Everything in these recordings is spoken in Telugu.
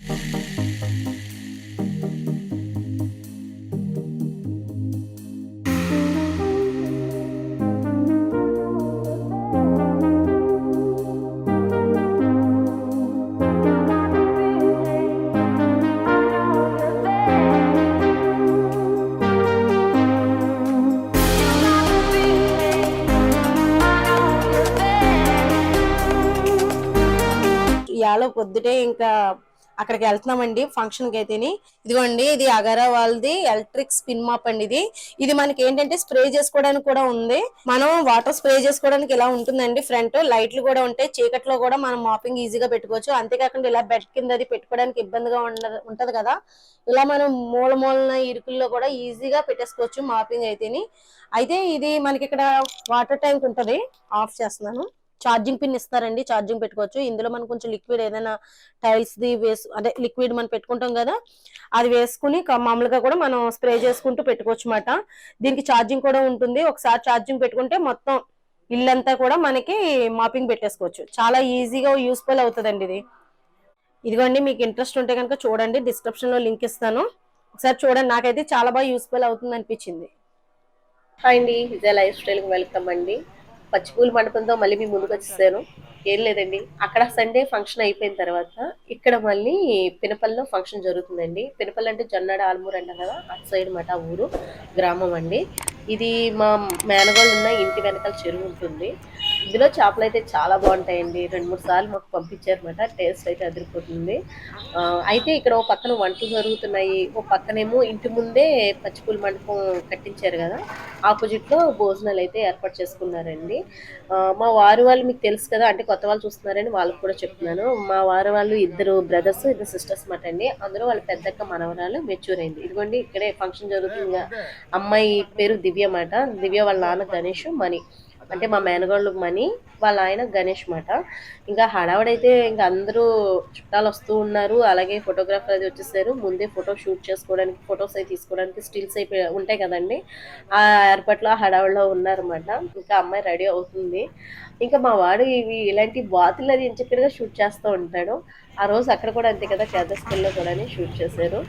ఇవాళ పొద్దుటే ఇంకా అక్కడికి వెళ్తున్నామండి ఫంక్షన్ కి అయితేని. ఇదిగోండి, ఇది అగారా వాళ్ళది ఎలక్ట్రిక్ స్పిన్ మాప్ అండి. ఇది మనకి ఏంటంటే స్ప్రే చేసుకోవడానికి కూడా ఉంది. మనం వాటర్ స్ప్రే చేసుకోవడానికి ఇలా ఉంటుందండి. ఫ్రంట్ లైట్లు కూడా ఉంటాయి. చీకట్లో కూడా మనం మాపింగ్ ఈజీగా పెట్టుకోవచ్చు. అంతేకాకుండా ఇలా బెడ్ కింద అది పెట్టుకోవడానికి ఇబ్బందిగా ఉంటది కదా, ఇలా మనం మూల మూలన ఇరుకుల్లో కూడా ఈజీగా పెట్టేసుకోవచ్చు మాపింగ్ అయితేని. అయితే ఇది మనకి ఇక్కడ వాటర్ ట్యాంక్ ఉంటది. ఆఫ్ చేస్తున్నాను. ఛార్జింగ్ పిన్ ఇస్తారండి, ఛార్జింగ్ పెట్టుకోవచ్చు. ఇందులో మనం కొంచెం లిక్విడ్ ఏదైనా టైల్స్ ది అంటే లిక్విడ్ మనం పెట్టుకుంటాం కదా, అది వేసుకుని మామూలుగా కూడా మనం స్ప్రే చేసుకుంటూ పెట్టుకోవచ్చు అన్నమాట. దీనికి ఛార్జింగ్ కూడా ఉంటుంది. ఒకసారి ఛార్జింగ్ పెట్టుకుంటే మొత్తం ఇల్లంతా కూడా మనకి మాపింగ్ పెట్టేసుకోవచ్చు. చాలా ఈజీగా యూస్ఫుల్ అవుతుందండి ఇది. ఇదిగోండి, మీకు ఇంట్రెస్ట్ ఉంటే కనుక చూడండి, డిస్క్రిప్షన్ లో లింక్ ఇస్తాను, ఒకసారి చూడండి. నాకైతే చాలా బాగా యూస్ఫుల్ అవుతుంది అనిపించింది. హాయ్ అండి, విజయ లైఫ్ స్టైల్కి వెల్కమ్ అండి. పచ్చిపూల మండపంతో మళ్ళీ మీ ముందుకు వచ్చేసాను. ఏం లేదండి, అక్కడ సండే ఫంక్షన్ అయిపోయిన తర్వాత ఇక్కడ మళ్ళీ పినపల్లిలో ఫంక్షన్ జరుగుతుందండి. పినపల్లి అంటే జొన్నాడ ఆల్మూరు అంటాం కదా, అటు సైడ్ మాట ఊరు గ్రామం అండి. ఇది మా మేనగోళ్ళు ఉన్న ఇంటి వెనకాల చెరువు ఉంటుంది. ఇందులో చేపలు అయితే చాలా బాగుంటాయండి. 2-3 సార్లు మాకు పంపించారన్నమాట. టేస్ట్ అయితే అదిరిపోతుంది. అయితే ఇక్కడ ఓ పక్కన వంటలు జరుగుతున్నాయి, ఓ పక్కనేమో ఇంటి ముందే పచ్చిపూల మండపం కట్టించారు కదా, ఆపోజిట్ లో భోజనాలు అయితే ఏర్పాటు చేసుకున్నారండి. మా వారు వాళ్ళు మీకు తెలుసు కదా, అంటే కొత్త వాళ్ళు చూస్తున్నారని వాళ్ళకి కూడా చెప్తున్నాను. మా వారు వాళ్ళు 2 బ్రదర్స్ 2 సిస్టర్స్ మాట అండి. అందులో వాళ్ళ పెద్దక్క మనవరాలు మెచ్యూర్ అయింది. ఇదిగోండి, ఇక్కడే ఫంక్షన్ జరుగుతుంది. అమ్మాయి పేరు దివ్య మాట. దివ్య వాళ్ళ నాన్న గణేష్, మణి అంటే మా మేనగోళ్ళు మణి, వాళ్ళ ఆయన గణేష్ మాట. ఇంకా హడావడైతే ఇంకా అందరూ చుట్టాలు వస్తూ ఉన్నారు. అలాగే ఫోటోగ్రాఫర్ అది వచ్చేసారు. ముందే ఫోటో షూట్ చేసుకోవడానికి, ఫొటోస్ అవి తీసుకోవడానికి స్టిల్స్ అయిపోయి ఉంటాయి కదండి, ఆ ఏర్పాట్లో హడావడిలో ఉన్నారన్నమాట. ఇంకా అమ్మాయి రెడీ అవుతుంది. ఇంకా మా వాడు ఇలాంటి బాతులు అది ఎంచక్కగా షూట్ చేస్తూ ఉంటాడు. ఆ రోజు అక్కడ కూడా అంతే కదా, కేదస్కల్లో కూడా షూట్ చేశారు.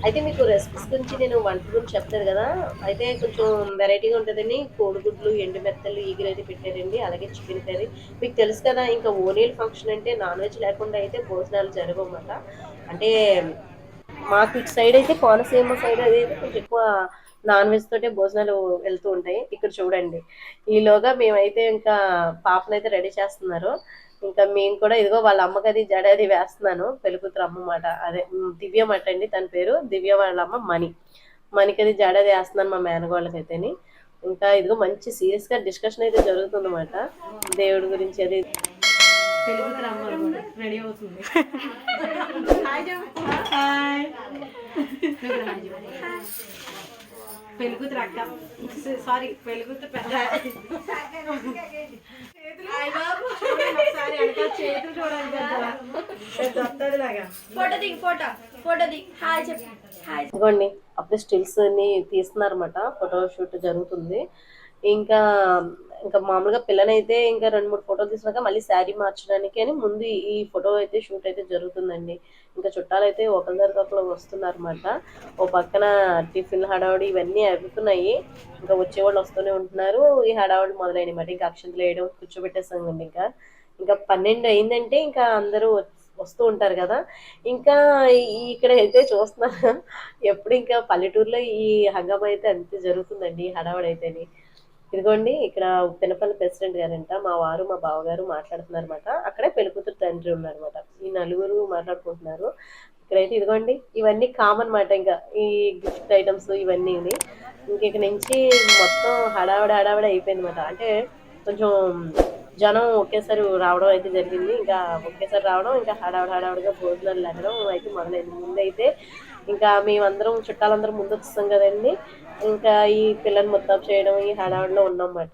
అయితే మీకు రెసిపీస్ గురించి నేను వంట గురించి చెప్తాను కదా, అయితే కొంచెం వెరైటీగా ఉంటుందని కోడిగుడ్లు, ఎండు మెత్తలు, ఈగలు అయితే పెట్టారండి. అలాగే చికెన్ కర్రీ. మీకు తెలుసు కదా, ఇంకా ఓనీల్ ఫంక్షన్ అంటే నాన్ వెజ్ లేకుండా అయితే భోజనాలు జరగవన్నమాట. అంటే మాకు ఇటు సైడ్ అయితే కోనసీమ సైడ్ అది కొంచెం ఎక్కువ నాన్ వెజ్ తోటే భోజనాలు వెళ్తూ ఉంటాయి. ఇక్కడ చూడండి, ఈలోగా మేమైతే ఇంకా పాపనైతే రెడీ చేస్తున్నారు. ఇంకా మేము కూడా ఇదిగో వాళ్ళ అమ్మకది జడది వేస్తున్నాను. పెళ్ళికూతురు అమ్మ మాట, అదే దివ్య మాట అండి తన పేరు. దివ్య వాళ్ళ అమ్మ మణికది జడది వేస్తున్నాను మా మేనగోళ్ళకైతేని. ఇంకా ఇదిగో మంచి సీరియస్ గా డిస్కషన్ అయితే జరుగుతుందన్నమాట దేవుడి గురించి. అది పెళ్ళికూతురు అమ్మ రెడీ అవుతుంది. పెళ్ళికూతురు అక్క, సారీ పెళ్ళికూతురు పెద్ద. చేతులు చూడాలి ఇదిగోండి, అప్పుడే స్టిల్స్ ని తీస్తున్నారన్నమాట. ఫోటో షూట్ జరుగుతుంది. ఇంకా ఇంకా మామూలుగా పిల్లనైతే ఇంకా 2-3 ఫోటోలు తీసినాక మళ్ళీ శారీ మార్చడానికి అని ముందు ఈ ఫోటో అయితే షూట్ అయితే జరుగుతుందండి. ఇంకా చుట్టాలు అయితే ఒకరి దగ్గర ఒకరు వస్తున్నారన్నమాట. ఓ పక్కన టిఫిన్ హడావుడి ఇవన్నీ అవుతున్నాయి. ఇంకా వచ్చేవాళ్ళు వస్తూనే ఉంటున్నారు. ఈ హడావుడి మొదలైనమాట. ఇంకా అక్షంతలు వేయడం, కూర్చోబెట్టేసామండి. ఇంకా 12 అయిందంటే ఇంకా అందరూ వస్తూ ఉంటారు కదా. ఇంకా ఇక్కడ అయితే చూస్తున్నా ఎప్పుడు ఇంకా పల్లెటూరులో ఈ హంగామా అయితే అంతే జరుగుతుందండి, హడావుడి అయితేని. ఇదిగోండి, ఇక్కడ పినపల్లి ప్రెసిడెంట్ గారంట మా వారు మా బావగారు మాట్లాడుతున్నారన్నమాట. అక్కడే పెళ్ళికూతురు తండ్రి ఉన్నారన్నమాట. ఈ నలుగురు మాట్లాడుకుంటున్నారు. ఇక్కడైతే ఇదిగోండి, ఇవన్నీ కామన్ మాట. ఇంకా ఈ గిఫ్ట్ ఐటమ్స్ ఇవన్నీ ఇంక ఇక్కడ నుంచి మొత్తం హడావిడి అయిపోయింది అనమాట. అంటే కొంచెం జనం ఒకేసారి రావడం అయితే జరిగింది. ఇంకా ఒకేసారి రావడం, ఇంకా హడావిడిగా భోజనాలు లేకడం అయితే మొదలైంది. ముందైతే ఇంకా మేమందరం చుట్టాలందరం ముందు వచ్చేస్తాం కదండి, ఇంకా ఈ పిల్లల్ని ముద్దాపు చేయడం ఈ హడావిడిలో ఉన్నామన్నమాట.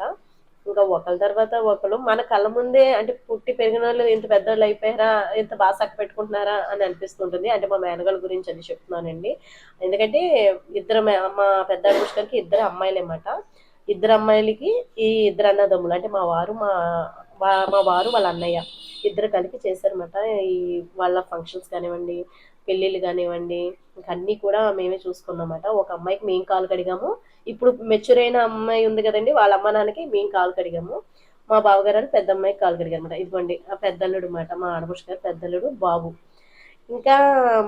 ఇంకా ఒకళ్ళ తర్వాత ఒకళ్ళు మన కళ్ళ ముందే, అంటే పుట్టి పెరిగిన వాళ్ళు ఇంత పెద్దవాళ్ళు అయిపోయారా, ఇంత బాగా చక్క పెట్టుకుంటున్నారా అని అనిపిస్తుంటుంది. అంటే మా మేనగాళ్ళ గురించి అది చెప్తున్నానండి. ఎందుకంటే మా పెద్ద పుష్కర్కి 2 అమ్మాయిలన్నమాట. 2 అమ్మాయిలకి ఈ 2 అన్నదమ్ములు, అంటే మా వారు మా వారు వాళ్ళ అన్నయ్య 2 కలిపి చేశారన్నమాట. ఈ వాళ్ళ ఫంక్షన్స్ కానివ్వండి, పెళ్ళిళ్ళు కానివ్వండి, ఇంక అన్నీ కూడా మేమే చూసుకున్నామన్నమాట. ఒక అమ్మాయికి మేము కాలు కడిగాము. ఇప్పుడు మెచ్యూర్ అయిన అమ్మాయి ఉంది కదండీ! వాళ్ళ అమ్మ, నాన్నకి మేము కాలు కడిగాము. మా బావగారని పెద్ద అమ్మాయికి కాలు కడిగారన్నమాట. ఇదిగోండి ఆ పెద్దల్లుడు మాట. మా ఆడపడుచు గారు పెద్దల్లుడు బాబు. ఇంకా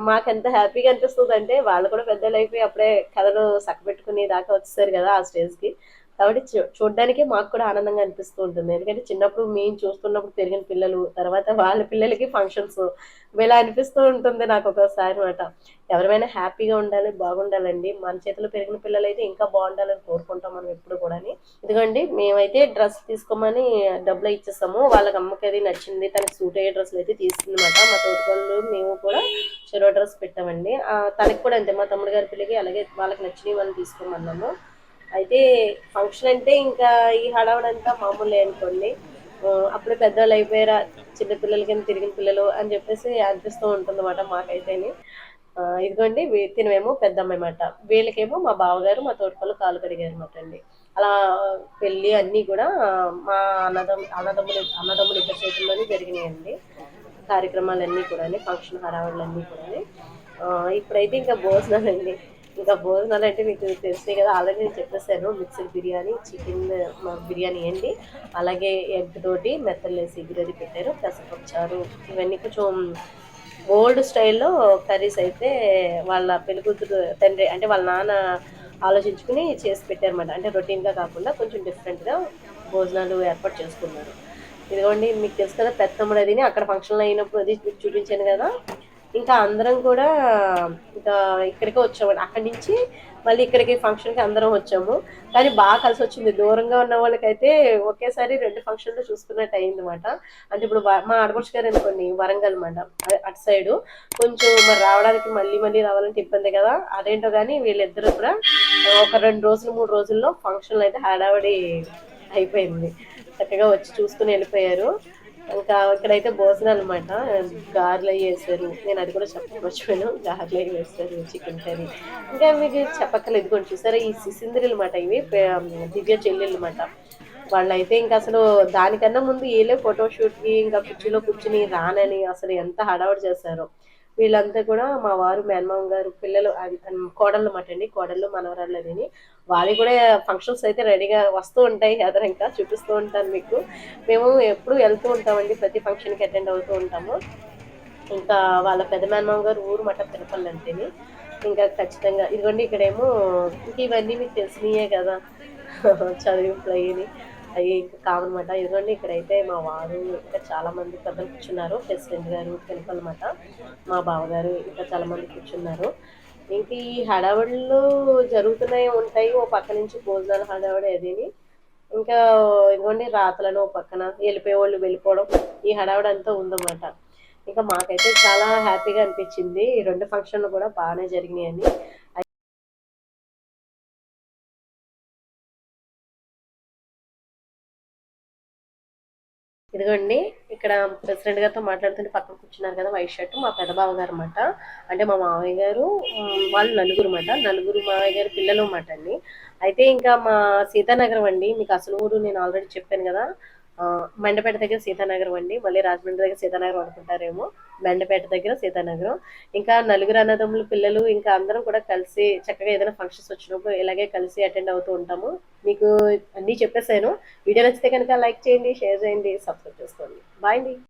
మాకెంత హ్యాపీగా అనిపిస్తదంటే, వాళ్ళు కూడా పెద్దోళ్ళయిపోయి అప్పుడే కథలు సక్కబెట్టుకునే దాకా వచ్చేసారు గదా! ఆ స్టేజ్‌కి. కాబట్టి చూడ్డానికే మాకు కూడా ఆనందంగా అనిపిస్తూ ఉంటుంది. ఎందుకంటే చిన్నప్పుడు మేము చూస్తున్నప్పుడు పెరిగిన పిల్లలు, తర్వాత వాళ్ళ పిల్లలకి ఫంక్షన్స్ ఇలా అనిపిస్తూ ఉంటుంది నాకొక్కోసారి మాట. ఎవరిమైనా హ్యాపీగా ఉండాలి, బాగుండాలండి. మన చేతిలో పెరిగిన పిల్లలైతే ఇంకా బావుండాలని కోరుకుంటాం మనం ఎప్పుడు కూడాని. ఇదిగోండి మేమైతే డ్రెస్ తీసుకోమని డబ్బులు ఇచ్చేసాము. వాళ్ళకి అమ్మకది నచ్చింది. తనకి సూట్ అయ్యే డ్రెస్సులయితే తీసుకుందన్నమాట. మా తోటికోడలు మేము కూడా చెరో డ్రెస్ పెట్టామండి. తనకి కూడా అంతే. మా తమ్ముడు గారి పెళ్ళికి అలాగే వాళ్ళకి నచ్చినవి మనం తీసుకోమన్నాము. అయితే ఫంక్షన్ అంటే ఇంకా ఈ హడావుడంతా మామూలే అనుకోండి. అప్పుడే పెద్దోళ్ళు అయిపోయారా, చిన్న పిల్లల కింద తిరిగిన పిల్లలు అని చెప్పేసి అనిపిస్తూ ఉంటుందన్నమాట మాకైతేని. ఇదిగోండి తినమేమో పెద్దమ్మాయి మాట. వీళ్ళకేమో మా బావగారు, మా తోటికోడలు కాళ్ళు కడిగారన్నమాట అండి. అలా పెళ్ళి అన్నీ కూడా మా అన్నదమ్ములు ఇద్దరి చేతుల్లోనే జరిగినాయండి. కార్యక్రమాలన్నీ కూడాని, ఫంక్షన్ హడావుడులన్నీ కూడాని. ఇప్పుడైతే ఇంకా భోజనాలండి. ఇంకా భోజనాలంటే మీకు తెలిసినాయి కదా! ఆల్రెడీ నేను చెప్పేసాను. మిక్స్డ్ బిర్యానీ, చికెన్ బిర్యానీ అండి. అలాగే ఎగ్ తోటి మెత్తలేసి ఎగ్గురది పెట్టారు. పెసరపప్పు చారు ఇవన్నీ కొంచెం ఓల్డ్ స్టైల్‌లో కర్రీస్ అయితే వాళ్ళ పెళ్ళికూతురు తండ్రి అంటే వాళ్ళ నాన్న ఆలోచించుకుని చేసి పెట్టారన్నమాట. అంటే రొటీన్‌గా కాకుండా కొంచెం డిఫరెంట్‌గా భోజనాలు ఏర్పాటు చేసుకున్నారు. ఇదిగోండి మీకు తెలుసు కదా! పెత్తమ్ముడు అదిని అక్కడ ఫంక్షన్‌లో అయినప్పుడు అది మీకు చూపించాను గదా! ఇంకా అందరం కూడా ఇంకా ఇక్కడికే వచ్చామండి. అక్కడి నుంచి మళ్ళీ ఇక్కడికి ఫంక్షన్‌కి అందరం వచ్చాము. కానీ కలిసొచ్చింది. దూరంగా ఉన్న వాళ్ళకైతే ఒకేసారి 2 ఫంక్షన్‌లు చూసుకున్నట్టు అయిందన్నమాట. అంటే ఇప్పుడు మా ఆడపడుచు గారనుకోండి వరంగల్ మాట. అటు సైడు. కొంచెం మరి రావడానికి మళ్ళీ మళ్ళీ రావాలంటే ఇబ్బందే గదా! అదేంటో గానీ వీళ్ళిద్దరూ కూడా ఒక 2 రోజులు, 3 రోజుల్లో ఫంక్షన్‌లయితే హడావిడి అయిపోయింది. చక్కగా వచ్చి చూసుకొని ఎళ్ళిపోయారు. ఇంకా ఇక్కడైతే భోజనాలన్నమాట. గారెలయి యేశారు. నేను అది కూడా చెప్పడం మర్చిపోయాను. గారెలయి వేశారు, చికెన్ కర్రీ. ఇంకా మీకు చెప్పక్కర్లేదు. ఇదిగోండి చూసారా ఈ సిసింద్రిలమాట ఇవి. దివ్య చెల్లెళ్ళమాట. వాళ్ళైతే ఇంకసలు దానికన్నా ముందు ఈళ్ళే ఫోటో షూట్‌కి ఇంకా కుర్చీలో కూర్చొని రానని అసలు ఎంత హడావుడి చేశారో. వీళ్ళంతా కూడా మా వారు, మేనమామ గారు పిల్లలు కోడళ్ళమాట అండి. కోడళ్ళు, మనవరాళ్ళదిని. వాళ్ళయి కూడా ఫంక్షన్స్ అయితే రెడీగా వస్తూ ఉంటాయి. ఎదరింకా చూపిస్తూ ఉంటాను మీకు. మేము ఎప్పుడు వెళ్తూ ఉంటామండి. ప్రతి ఫంక్షన్‌కి అటెండ్ అవుతూ ఉంటాము. ఇంకా వాళ్ళ పెద్ద మేనమామ గారు ఊరు మాట పినపల్లంటేని. ఇంకా ఖచ్చితంగా ఇదిగోండి ఇక్కడేమో ఇంక ఇవన్నీ మీకు తెలిసినయే కదా! చదివింపులయ్యిని. అయి ఇంకా కామన్ మాట. ఇదిగోండి ఇక్కడైతే మా వారు ఇంకా చాలా మంది పెద్దలు కూర్చున్నారు. ప్రెసిడెంట్ గారు పినపలమాట. మా బావగారు ఇంకా చాలా మంది కూర్చున్నారు. ఇంక ఈ హడావిడులు జరుగుతూనే ఉంటాయి. ఓ పక్క నుంచి భోజనాల హడావిడి అదిని. ఇంకా ఇదిగోండి రాతలను ఓ పక్కన, ఎళ్ళిపోయేవాళ్ళు వెళ్ళిపోవడం. ఈ హడావిడంతా ఉందన్నమాట. ఇంకా మాకైతే చాలా హ్యాపీగా అనిపిచ్చింది. ఈ 2 ఫంక్షన్‌లు కూడా బానే జరిగినియని. ఇదిగోండి ఇక్కడ ప్రెసిడెంట్ గారితో మాట్లాడుతుంటే పక్కన కూర్చున్నారు కదా! వైట్ షర్ట్ మా పెద్ద బావగారన్నమాట. అంటే మా మామయ్య గారు వాళ్ళు నలుగురుమాట. నలుగురు మామయ్య గారి పిల్లలు మాట అండి. అయితే ఇంకా మా సీతానగరం అండి. మీకు అసలు ఊరు నేను ఆల్రెడీ చెప్పాను గదా! మండపేట దగ్గర సీతానగరం అండి. మళ్ళీ రాజమండ్రి దగ్గర సీతానగరం అనుకుంటారేమో. మెండపేట దగ్గర సీతానగరం. ఇంకా నలుగురు అన్నదమ్ములు పిల్లలు ఇంకా అందరం కూడా కలిసి చక్కగా ఏదైనా ఫంక్షన్స్ వచ్చినప్పుడు ఇలాగే కలిసి అటెండ్ అవుతూ ఉంటాము. మీకు అన్నీ చెప్పేసాను. వీడియో నచ్చితే కనుక లైక్ చేయండి, షేర్ చేయండి, సబ్స్క్రైబ్ చేసుకోండి. బాయ్ అండి.